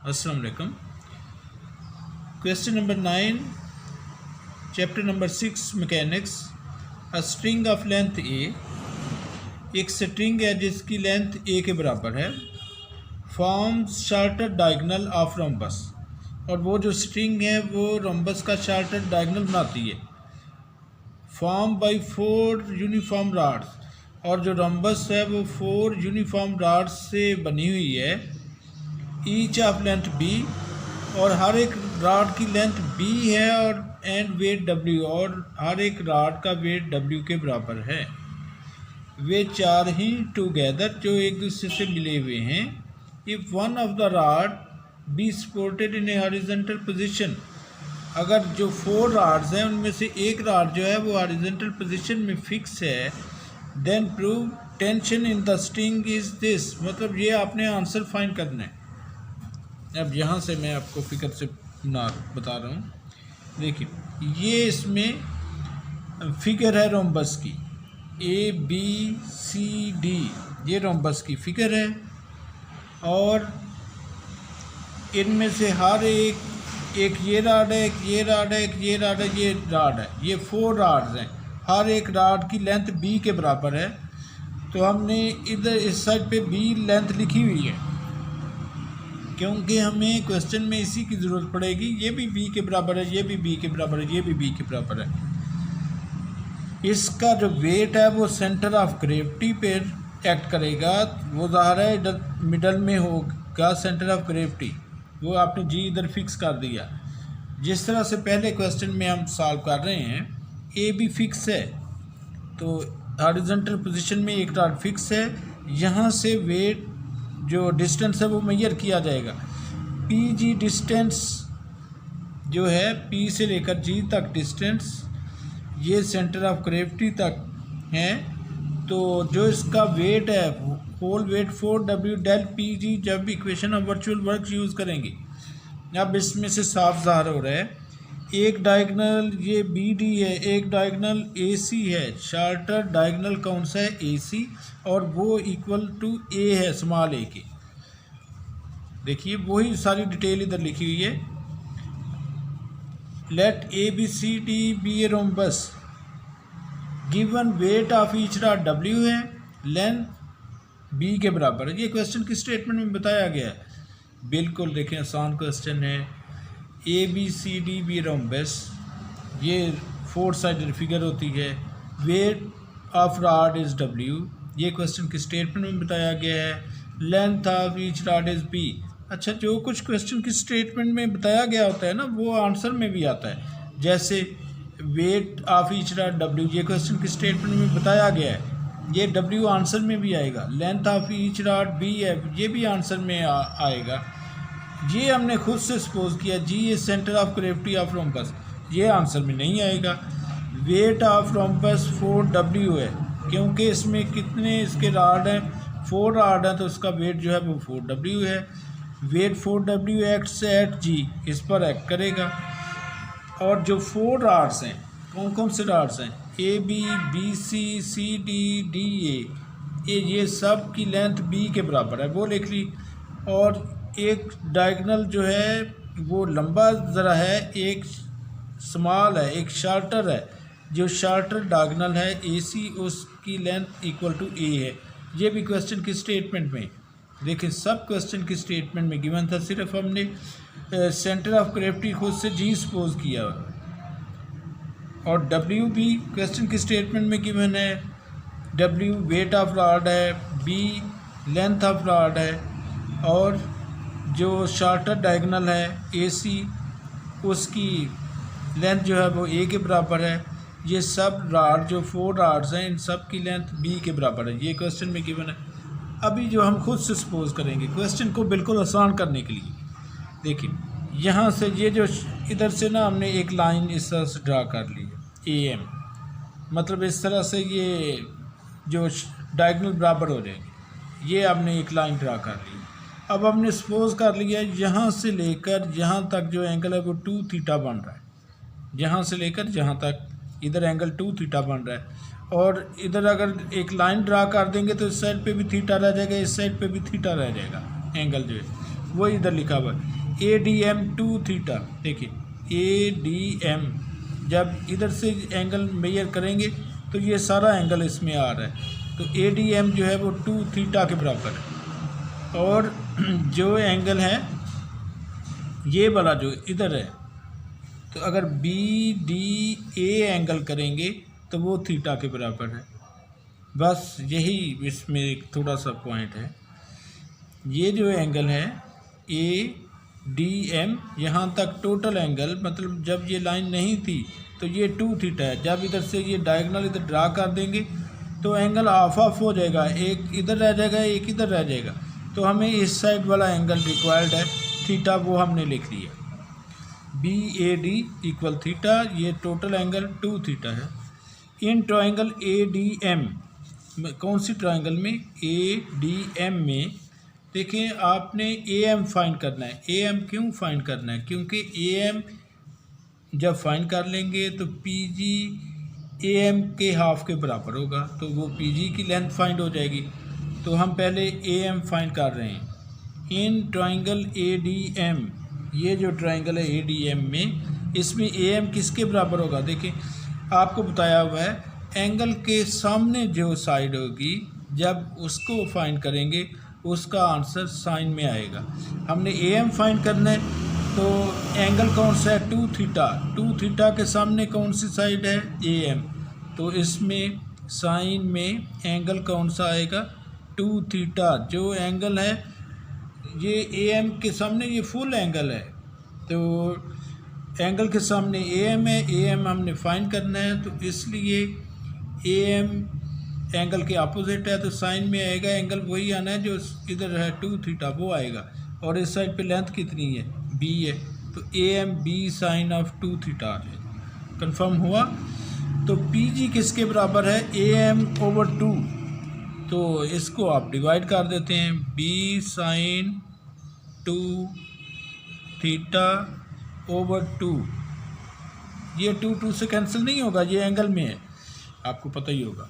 अस्सलाम वालेकुम। Question number 9, chapter number 6 mechanics. A string of length a, एक string है जिसकी लेंथ ए के बराबर है, forms shorter diagonal of rhombus, और वो जो स्ट्रिंग है वो रोम्बस का शार्टर डायगोनल बनाती है, फॉर्म बाय 4 यूनिफॉर्म रॉड्स, और जो रोम्बस है वो 4 यूनिफॉर्म रॉड्स से बनी हुई है, ईच ऑफ लेंथ बी, और हर एक रॉड की लेंथ बी है, और एंड वेट डब्ल्यू, और हर एक रॉड का वेट डब्ल्यू के बराबर है। वे चार ही टुगेदर जो एक दूसरे से मिले हुए हैं। If one of the rod be supported in A horizontal position, अगर जो 4 रॉड्स हैं उनमें से एक रॉड जो है वो हॉरिजॉन्टल पोजीशन में फिक्स है, then prove tension in the string is this, मतलब ये आपने आंसर फाइंड करना है। अब यहाँ से मैं आपको फिक्र से ना बता रहा हूँ। देखिए, ये इसमें फिगर है रोम्बस की, ए बी सी डी, ये रोम्बस की फिगर है, और इनमें से हर एक ये राड है, एक ये राड है, एक ये राड है, ये राड है, ये 4 राड्स हैं। हर एक राड की लेंथ बी के बराबर है, तो हमने इधर इस साइड पे बी लेंथ लिखी हुई है, क्योंकि हमें क्वेश्चन में इसी की ज़रूरत पड़ेगी। ये भी बी के बराबर है, ये भी बी के बराबर है, ये भी बी के बराबर है। इसका जो वेट है वो सेंटर ऑफ ग्रेविटी पे एक्ट करेगा, वो ज़ाहिर है इधर मिडल में होगा सेंटर ऑफ ग्रेविटी, वो आपने जी इधर फिक्स कर दिया। जिस तरह से पहले क्वेश्चन में हम सॉल्व कर रहे हैं, ए भी फिक्स है, तो हॉरिजॉन्टल पोजीशन में एक रॉड फिक्स है, यहाँ से वेट जो डिस्टेंस है वो मेजर किया जाएगा। पी जी डिस्टेंस जो है, पी से लेकर जी तक डिस्टेंस, ये सेंटर ऑफ ग्रेविटी तक है, तो जो इसका वेट है whole weight 4W del P G, जब equation of virtual work use करेंगे। अब इसमें से साफ ज़ाहिर हो रहा है, एक डायगोनल ये बी डी है, एक डायगोनल ए सी है, शार्टर डायगोनल कौन सा है, ए सी, और वो इक्वल टू ए है, स्मॉल ए के। देखिए वही सारी डिटेल इधर लिखी हुई है। Let A B C D B A rhombus, given weight of each rod W है, लेंथ बी के बराबर है। ये क्वेश्चन किस स्टेटमेंट में बताया गया है? बिल्कुल देखें, आसान क्वेश्चन है। A B C D B rhombus, ये 4 साइडेड फिगर होती है, weight of rod is W, ये क्वेश्चन किस स्टेटमेंट में बताया गया है। Length of each rod is B. अच्छा, जो कुछ क्वेश्चन किस स्टेटमेंट में बताया गया होता है ना, वो आंसर में भी आता है। जैसे wait of each rod W, ये क्वेश्चन किस स्टेटमेंट में बताया गया है, ये डब्ल्यू आंसर में भी आएगा। Length of each rod B है, ये भी आंसर में आएगा। ये हमने खुद से सपोज किया, G is centre of gravity of rhombus, ये आंसर में नहीं आएगा। वेट ऑफ रोम्बस 4W है, क्योंकि इसमें कितने इसके राड हैं, 4 राड हैं, तो उसका वेट जो है वो 4W है। वेट 4W एक्ट्स एट जी, इस पर एक्ट करेगा। और जो 4 राड्स हैं, कौन कौन से राड्स हैं, A B B C C D D A, ये सब की लेंथ बी के बराबर है, वो लिख ली। और एक डायगोनल जो है वो लंबा ज़रा है, एक स्मॉल है, एक शार्टर है, जो शार्टर डायगोनल है ए सी, उसकी लेंथ इक्वल टू ए है। ये भी क्वेश्चन की स्टेटमेंट में देखिए, सब क्वेश्चन की स्टेटमेंट में गिवन था, सिर्फ हमने सेंटर ऑफ ग्रेविटी खुद से जी सपोज किया। और डब्ल्यू भी क्वेश्चन की स्टेटमेंट में गिवन है, डब्ल्यू वेट ऑफ रॉड है, बी लेंथ ऑफ रॉड है, और जो शार्टर डायगोनल है ए सी, उसकी लेंथ जो है वो ए के बराबर है। ये सब रॉड जो 4 रॉड्स हैं, इन सब की लेंथ बी के बराबर है, ये क्वेश्चन में गिवन है। अभी जो हम खुद से सपोज करेंगे क्वेश्चन को बिल्कुल आसान करने के लिए, देखिए यहाँ से ये जो इधर से ना हमने एक लाइन इस तरह से ड्रा कर ली है, ए एम, मतलब इस तरह से ये जो डायगोनल बराबर हो जाएंगे, ये हमने एक लाइन ड्रा कर ली। अब हमने सपोज कर लिया यहाँ से लेकर यहाँ तक जो एंगल है वो 2 थीटा बन रहा है, यहाँ से लेकर यहाँ तक इधर एंगल 2 थीटा बन रहा है। और इधर अगर एक लाइन ड्रा कर देंगे तो इस साइड पे भी थीटा रह जाएगा, इस साइड पे भी थीटा रह जाएगा, एंगल जो है वो इधर लिखा हुआ है ADM 2 थीटा। देखिए ADM जब इधर से एंगल मेजर करेंगे तो ये सारा एंगल इसमें आ रहा है, तो ADM जो है वो 2 थीटा के बराबर है। और जो एंगल है ये वाला जो इधर है, तो अगर BDA एंगल करेंगे तो वो थीटा के बराबर है। बस यही इसमें एक थोड़ा सा पॉइंट है। ये जो एंगल है ADM यहाँ तक टोटल एंगल, मतलब जब ये लाइन नहीं थी तो ये 2 थीटा है। जब इधर से ये डायगोनल इधर ड्रा कर देंगे तो एंगल हाफ ऑफ हो जाएगा, एक इधर रह जाएगा एक इधर रह जाएगा। तो हमें इस साइड वाला एंगल रिक्वायर्ड है थीटा, वो हमने लिख लिया BAD इक्वल थीटा। ये टोटल एंगल 2 थीटा है। इन ट्रायंगल ADM, कौन सी ट्रायंगल में? ADM में देखें आपने AM फाइंड करना है। AM क्यों फाइंड करना है? क्योंकि AM जब फाइंड कर लेंगे तो PG AM के हाफ के बराबर होगा, तो वो PG की लेंथ फाइंड हो जाएगी। तो हम पहले AM फाइंड कर रहे हैं। इन ट्रायंगल ADM, ये जो ट्रायंगल है ADM में, इसमें AM किसके बराबर होगा? देखिए आपको बताया हुआ है एंगल के सामने जो साइड होगी जब उसको फाइंड करेंगे उसका आंसर साइन में आएगा। हमने AM फाइंड करना है, तो एंगल कौन सा है? 2 थीटा। 2 थीटा के सामने कौन सी साइड है? AM। तो इसमें साइन में एंगल कौन सा आएगा? 2 थीटा। जो एंगल है ये AM के सामने ये फुल एंगल है, तो एंगल के सामने AM है, AM हमने फाइंड करना है, तो इसलिए AM एंगल के अपोजिट है, तो साइन में आएगा एंगल वही आना है जो इधर है 2 थीटा, वो आएगा। और इस साइड पे लेंथ कितनी है? B है, तो AM B sine of 2 theta आ जाएगा। कन्फर्म हुआ? तो PG किसके बराबर है? AM/2। तो इसको आप डिवाइड कर देते हैं, B साइन 2 थीटा/2। ये 2 से कैंसिल नहीं होगा, ये एंगल में है, आपको पता ही होगा।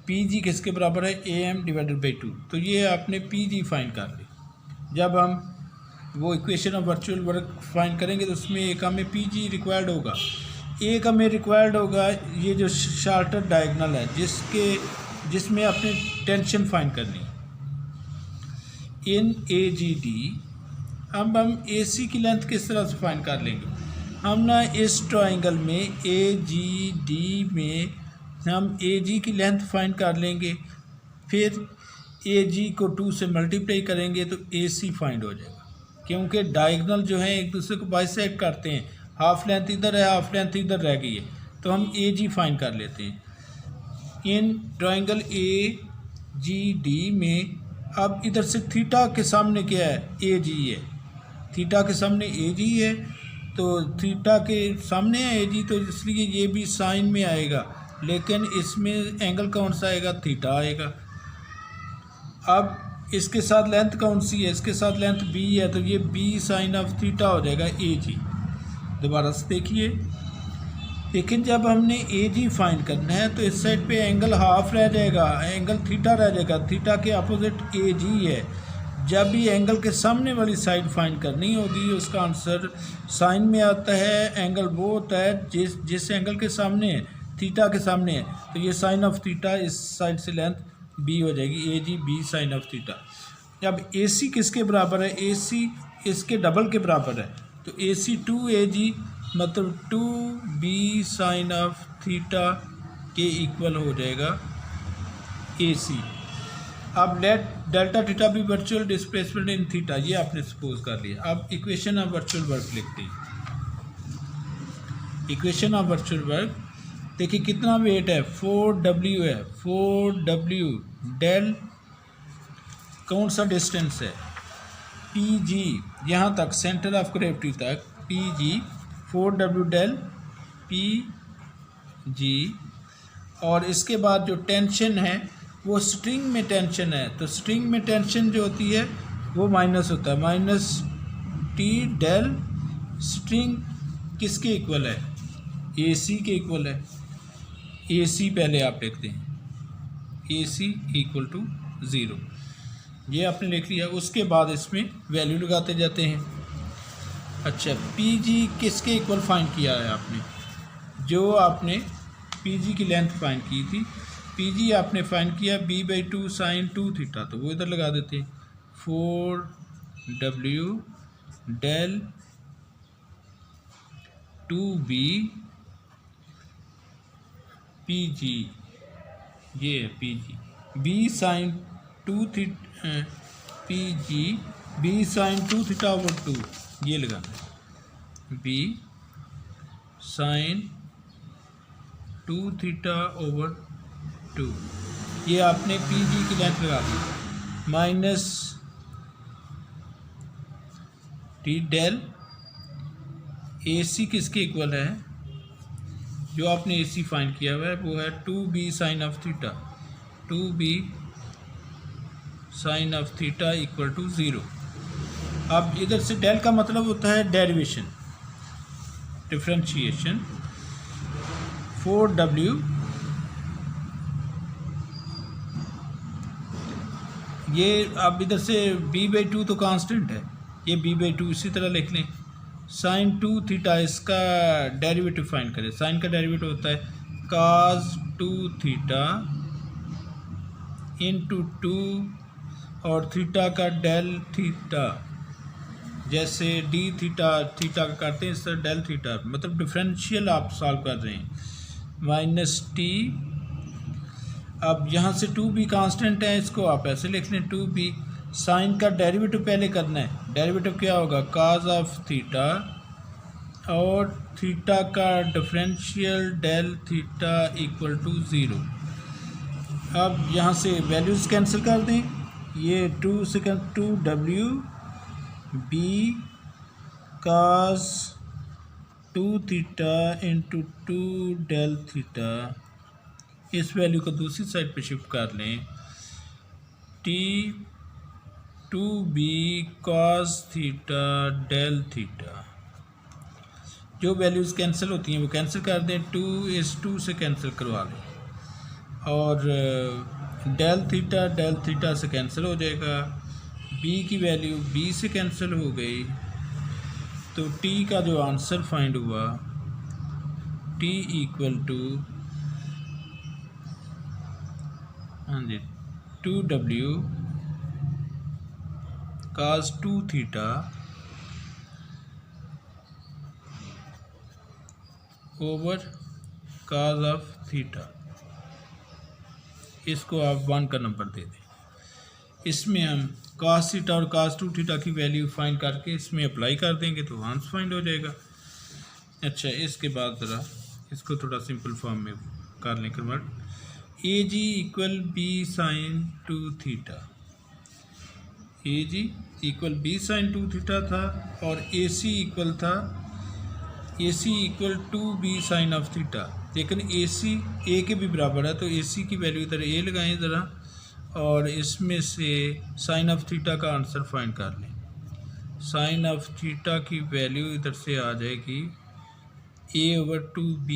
PG किसके बराबर है? AM/2। तो ये आपने PG फाइंड कर ली। जब हम वो equation of virtual work find करेंगे तो उसमें एक हमें PG रिक्वायर्ड होगा, एक हमें रिक्वायर्ड होगा ये जो शार्टर डायगोनल है जिसमें अपने टेंशन फाइंड करनी है। इन AGD अब हम AC की लेंथ किस तरह से फाइंड कर लेंगे? हम ना इस ट्राइंगल में AGD में हम AG की लेंथ फाइंड कर लेंगे, फिर AG को 2 से मल्टीप्लाई करेंगे तो AC फाइंड हो जाएगा, क्योंकि डायगोनल जो है एक दूसरे को बाइसेक्ट करते हैं। हाफ लेंथ इधर है, हाफ लेंथ इधर रह गई है, तो हम AG फाइंड कर लेते हैं। इन ट्राइंगल AGD में अब इधर से थीटा के सामने क्या है? AG है। थीटा के सामने AG है, तो थीटा के सामने है AG, तो इसलिए ये भी साइन में आएगा, लेकिन इसमें एंगल कौन सा आएगा? थीटा आएगा। अब इसके साथ लेंथ कौन सी है? इसके साथ लेंथ B है, तो ये B साइन ऑफ थीटा हो जाएगा AG। दोबारा से देखिए, लेकिन जब हमने AG फाइंड करना है तो इस साइड पे एंगल हाफ रह जाएगा, एंगल थीटा रह जाएगा, थीटा के अपोजिट AG है। जब भी एंगल के सामने वाली साइड फाइंड करनी होगी उसका आंसर साइन में आता है। एंगल वो होता है जिस एंगल के सामने है, थीटा के सामने है, तो ये साइन ऑफ थीटा, इस साइड से लेंथ B हो जाएगी, AG B sine of theta. अब AC किसके बराबर है? AC इसके डबल के बराबर है, तो AC 2AG मतलब 2B साइन ऑफ थीटा के इक्वल हो जाएगा AC। अब लेट डेल्टा थीटा भी वर्चुअल डिस्प्लेसमेंट इन थीटा, ये आपने सपोज कर लिया। अब इक्वेशन ऑफ वर्चुअल वर्क लिखते हैं। इक्वेशन ऑफ वर्चुअल वर्क देखिए कितना वेट है? 4W है। 4W डेल कौन सा डिस्टेंस है? PG यहाँ तक, सेंटर ऑफ ग्रेविटी तक PG, 4W डेल PG। और इसके बाद जो टेंशन है वो स्ट्रिंग में टेंशन है, तो स्ट्रिंग में टेंशन जो होती है वो माइनस होता है, -T डेल स्ट्रिंग किसके इक्वल है? AC के इक्वल है। AC पहले आप लिखते हैं, AC = 0। ये आपने लिख लिया। उसके बाद इसमें वैल्यू लगाते जाते हैं। अच्छा, पी जी किसके इक्वल फाइंड किया है आपने? जो आपने पी जी की लेंथ फाइंड की थी, पी जी आपने फाइंड किया b/2 sin 2 थीटा, तो वो इधर लगा देते हैं। 4w del 2b P G, ये है P G, b sin 2 theta, P G b sin 2 theta over 2, ये लगाना है b sin 2 थीटा ओवर 2। ये आपने पी जी की लेंथ लगा दी, माइनस टी डेल ए सी किसके इक्वल है? जो आपने ए सी फाइंड किया हुआ है वो है 2b sine of theta, 2b sine of theta equal to 0। अब इधर से डेल का मतलब होता है डेरिवेशन, डिफरेंशिएशन। 4w ये अब इधर से b/2 तो कांस्टेंट है, ये b/2 इसी तरह लिख लें। साइन 2 थीटा, इसका डेरिवेटिव फाइंड करें। साइन का डेरिवेटिव होता है cos 2 थीटा इंटू 2 और थीटा का डेल थीटा, जैसे डी थीटा थीटा का करते हैं इस तरह डेल थीटा, मतलब डिफरेंशियल आप सॉल्व कर रहे हैं, माइनस टी। अब यहाँ से 2b कांस्टेंट है, इसको आप ऐसे लिख लें 2b। साइन का डेरिवेटिव पहले करना है, डेरिवेटिव क्या होगा? cos ऑफ थीटा और थीटा का differential del theta equal to 0। अब यहाँ से वैल्यूज़ कैंसिल कर दें, ये 2 second 2w b cos 2 theta into 2 del theta, इस वैल्यू को दूसरी साइड पे शिफ्ट कर लें, t 2b cos theta del theta. जो वैल्यूज़ कैंसिल होती हैं वो कैंसिल कर दें, 2 इस 2 से कैंसिल करवा लें, और डेल थीटा से कैंसिल हो जाएगा, b की वैल्यू b से कैंसिल हो गई, तो t का जो आंसर फाइंड हुआ t इक्वल टू, हाँ जी, 2w cos 2 theta over cos of theta. इसको आप 1 का नंबर दे दें। इसमें हम cos थीटा और cos 2 थीटा की वैल्यू फाइंड करके इसमें अप्लाई कर देंगे तो आंसर फाइंड हो जाएगा। अच्छा, इसके बाद ज़रा इसको थोड़ा सिंपल फॉर्म में कर लें convert. A G equal B sine 2 theta, A G equal B sine 2 theta था, और ए सी इक्वल था, A C equal 2b sine of theta, लेकिन ए सी ए के भी बराबर है, तो ए सी की वैल्यू इधर ए लगाएं ज़रा, और इसमें से साइन ऑफ थीटा का आंसर फाइंड कर लें। साइन ऑफ थीटा की वैल्यू इधर से आ जाएगी a over 2b,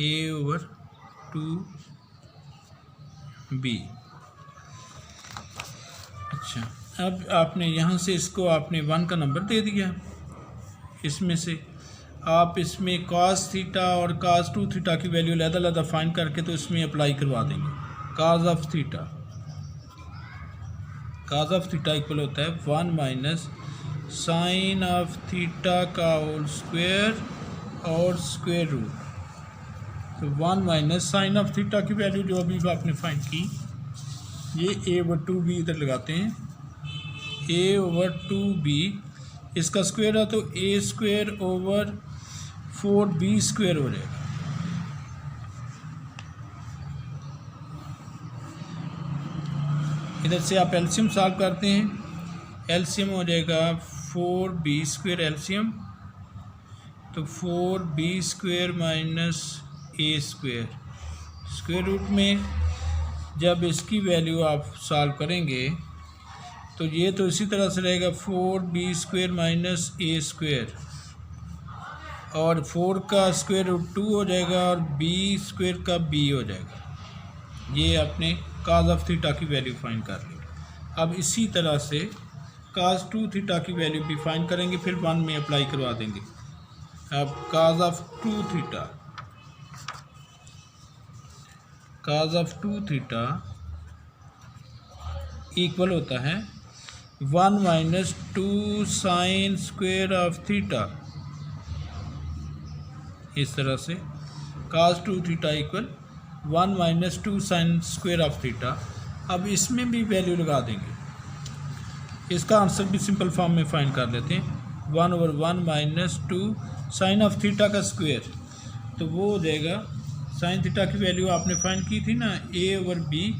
a over 2b। अच्छा, अब आपने यहाँ से इसको आपने 1 का नंबर दे दिया, इसमें से आप इसमें cos थीटा और cos 2 थीटा की वैल्यू अलग-अलग फाइंड करके तो इसमें अप्लाई करवा देंगे। cos ऑफ थीटा इक्वल होता है 1 माइनस साइन ऑफ थीटा का होल स्क्वायर और स्क्वायर रूट, तो 1 माइनस साइन ऑफ थीटा की वैल्यू जो अभी आपने फाइंड की, ये a ओवर 2b इधर लगाते हैं, a ओवर 2b, इसका स्क्वायर है तो a square over 4b square हो जाएगा। इधर से आप एलसीएम सॉल्व करते हैं, एलसीएम हो जाएगा 4b स्क्वायर एलसीएम, तो 4b square minus a square, square root में जब इसकी वैल्यू आप सॉल्व करेंगे तो ये तो इसी तरह से रहेगा 4b square minus a square, और 4 का स्क्वायर रूट 2 हो जाएगा, और b स्क्वायर का b हो जाएगा। ये आपने काज ऑफ थीटा की वैल्यू फाइंड कर ली। अब इसी तरह से काज 2 थीटा की वैल्यू भी फाइंड करेंगे, फिर 1 में अप्लाई करवा देंगे। अब cos of 2 theta, cos of 2 theta equal होता है 1 minus 2 sine square of theta. इस तरह से cos 2 theta equal 1 minus 2 sine square of theta. अब इसमें भी वैल्यू लगा देंगे, इसका आंसर भी सिंपल फॉर्म में फाइंड कर लेते हैं। 1/1 माइनस 2 साइन ऑफ थीटा का स्क्वेयर, तो वो हो जाएगा, साइन थीटा की वैल्यू आपने फाइंड की थी ना a/b,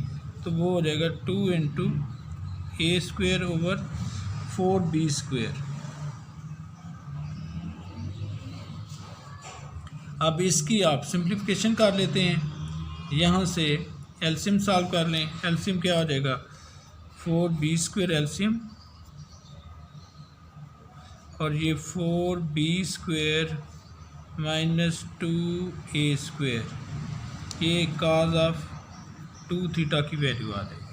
तो वो हो जाएगा 2 into a square over 4b square. अब इसकी आप सिंप्लीफिकेशन कर लेते हैं, यहाँ से एलसीएम सॉल्व कर लें। एलसीएम क्या हो जाएगा, 4b स्क्वेयर एलसीएम, और ये 4b square minus 2a square, ये काज ऑफ 2 थीटा की वैल्यू आ जाएगी।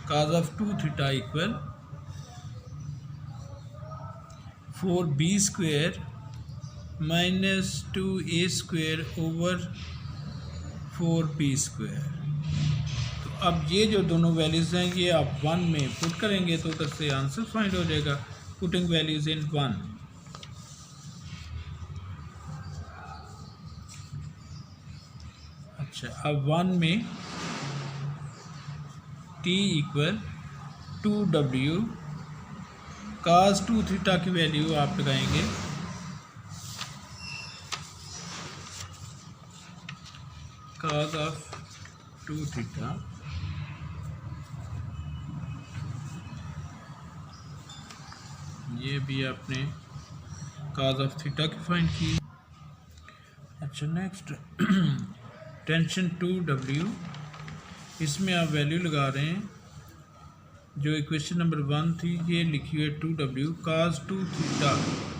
Cos of 2 theta equal 4b square minus 2a square over 4b square. तो अब ये जो दोनों वैल्यूज़ हैं ये आप 1 में पुट करेंगे तो उधर से आंसर फाइंड हो जाएगा। पुटिंग वैल्यूज़ इन 1, अच्छा अब 1 में t इक्वल 2w, काज 2 थीटा की वैल्यू आप लगाएंगे काज ऑफ 2 थीटा ये भी आपने काज ऑफ थीटा की फाइंड की। अच्छा नेक्स्ट टेंशन 2w, इसमें आप वैल्यू लगा रहे हैं जो इक्वेशन नंबर 1 थी, ये लिखी है 2w काज 2 थीटा।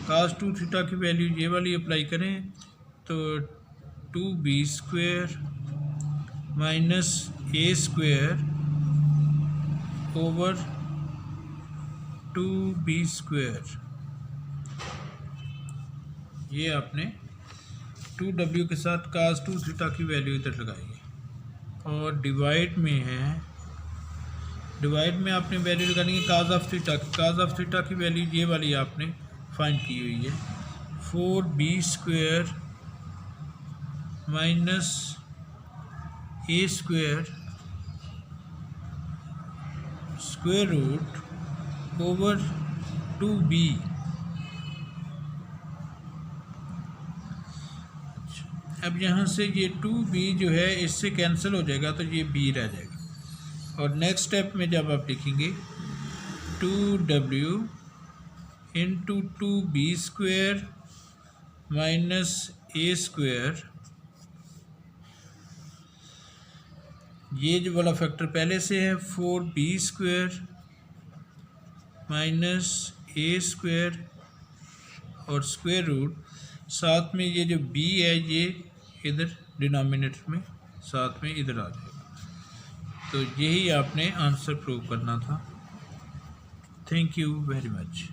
काज 2 थीटा की वैल्यू ये वाली अप्लाई करें तो 2b square minus a square over 2b square, ये आपने 2w के साथ काज 2 थीटा की वैल्यू इधर लगाई है। और डिवाइड में है, डिवाइड में आपने वैल्यू लगानी है काज ऑफ थीटा की। काज ऑफ थीटा की वैल्यू ये वाली आपने फाइंड की हुई है, 4b square minus a square square root over 2b। अब यहाँ से ये 2b जो है इससे कैंसिल हो जाएगा तो ये b रह जाएगा। और नेक्स्ट स्टेप में जब आप लिखेंगे 2w into 2b square minus a square, ये जो वाला फैक्टर पहले से है 4b square minus a square और स्क्वेयर रूट, साथ में ये जो b है ये इधर डिनोमिनेटर में साथ में इधर आ जाएगा। तो यही आपने आंसर प्रूव करना था। Thank you very much.